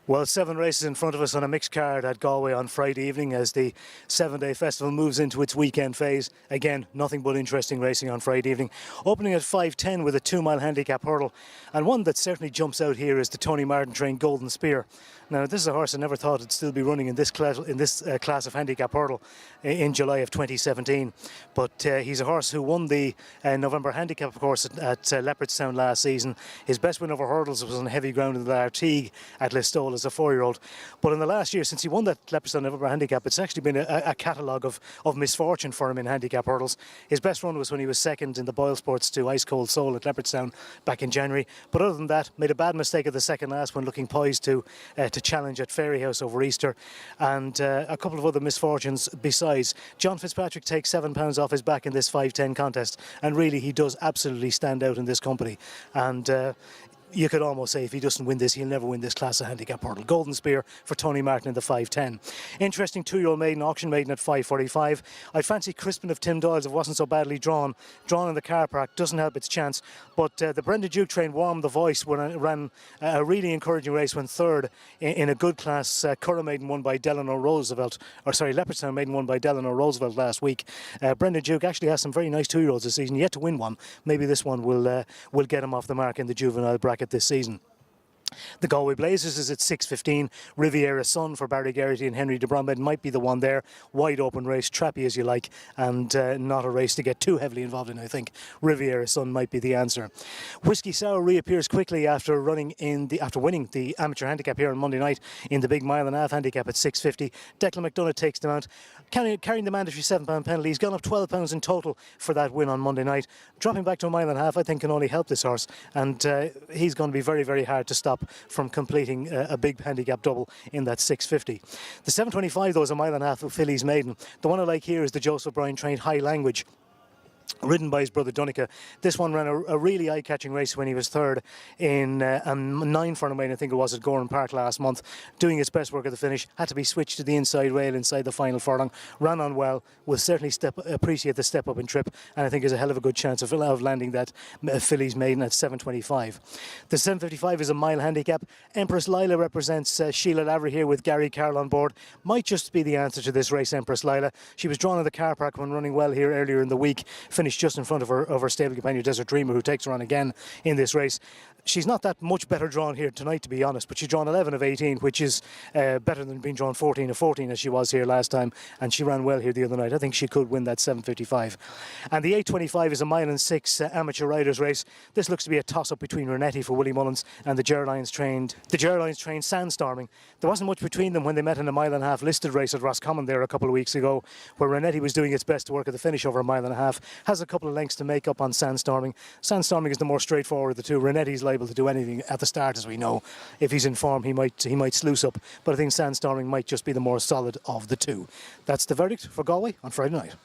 Well, 7 races in front of us on a mixed card at Galway on Friday evening as the 7-day festival moves into its weekend phase. Again, nothing but interesting racing on Friday evening. Opening at 5:10 with a 2-mile handicap hurdle. And one that certainly jumps out here is the Tony Martin trained Golden Spear. Now, this is a horse I never thought would still be running in this class of handicap hurdle in July of 2017. But he's a horse who won the November handicap, of course, at Leopardstown last season. His best win over hurdles was on heavy ground in the Lartigue at Listowel as a 4-year-old. But in the last year, since he won that Leopardstown November handicap, it's actually been a catalogue of misfortune for him in handicap hurdles. His best run was when he was second in the Boyle Sports to Ice Cold Soul at Leopardstown back in January. But other than that, made a bad mistake at the second last when looking poised to challenge at Fairyhouse over Easter, and a couple of other misfortunes besides. John Fitzpatrick takes £7 off his back in this 5:10 contest, and really he does absolutely stand out in this company. And you could almost say if he doesn't win this, he'll never win this class of handicap hurdle. Golden Spear for Tony Martin in the 5:10. Interesting 2-year-old maiden, auction maiden at 5:45. I'd fancy Crispin of Tim Doyle's if it wasn't so badly drawn in the car park. Doesn't help its chance. But the Brendan Duke train Warm the Voice when it ran a really encouraging race, went third in a good class. Curra maiden won by Delano Roosevelt, Leopardstown maiden won by Delano Roosevelt last week. Brendan Duke actually has some very nice 2-year-olds this season, yet to win one. Maybe this one will get him off the mark in the juvenile bracket this season. The Galway Blazers is at 6:15. Riviera Sun for Barry Geraghty and Henry de Bromhead might be the one there. Wide open race, trappy as you like, and not a race to get too heavily involved in, I think. Riviera Sun might be the answer. Whiskey Sour reappears quickly after winning the amateur handicap here on Monday night in the big 1.5-mile handicap at 6:50. Declan McDonough takes them out, carrying the mandatory £7 penalty. He's gone up £12 in total for that win on Monday night. Dropping back to a 1.5 miles, I think, can only help this horse, and he's going to be very, very hard to stop from completing a big handicap double in that 6:50. The 7:25 though is a 1.5 miles of Phillies maiden. The one I like here is the Joseph Bryan trained High Language, ridden by his brother Donica. This one ran a really eye-catching race when he was third in a 9 furlong, I think it was, at Goran Park last month, doing its best work at the finish. Had to be switched to the inside rail inside the final furlong. Ran on well. Will certainly appreciate the step up in trip, and I think there's a hell of a good chance of landing that Phillies maiden at 7:25. The 7:55 is a mile handicap. Empress Lila represents Sheila Lavery here with Gary Carroll on board. Might just be the answer to this race, Empress Lila. She was drawn in the car park when running well here earlier in the week. Finished just in front of her stable companion Desert Dreamer, who takes her on again in this race. She's not that much better drawn here tonight, to be honest, but she's drawn 11 of 18, which is better than being drawn 14 of 14 as she was here last time, and she ran well here the other night. I think she could win that 7:55. And the 8:25 is a 1.6 mile amateur riders race. This looks to be a toss-up between Renetti for Willie Mullins and the Gerlines trained Sandstorming. There wasn't much between them when they met in a 1.5 mile listed race at Roscommon there a couple of weeks ago, where Renetti was doing its best to work at the finish over a 1.5 miles. Has a couple of lengths to make up on Sandstorming. Sandstorming is the more straightforward of the two. Renetti's liable to do anything at the start, as we know. If he's in form, he might sluice up, but I think Sandstorming might just be the more solid of the two. That's the verdict for Galway on Friday night.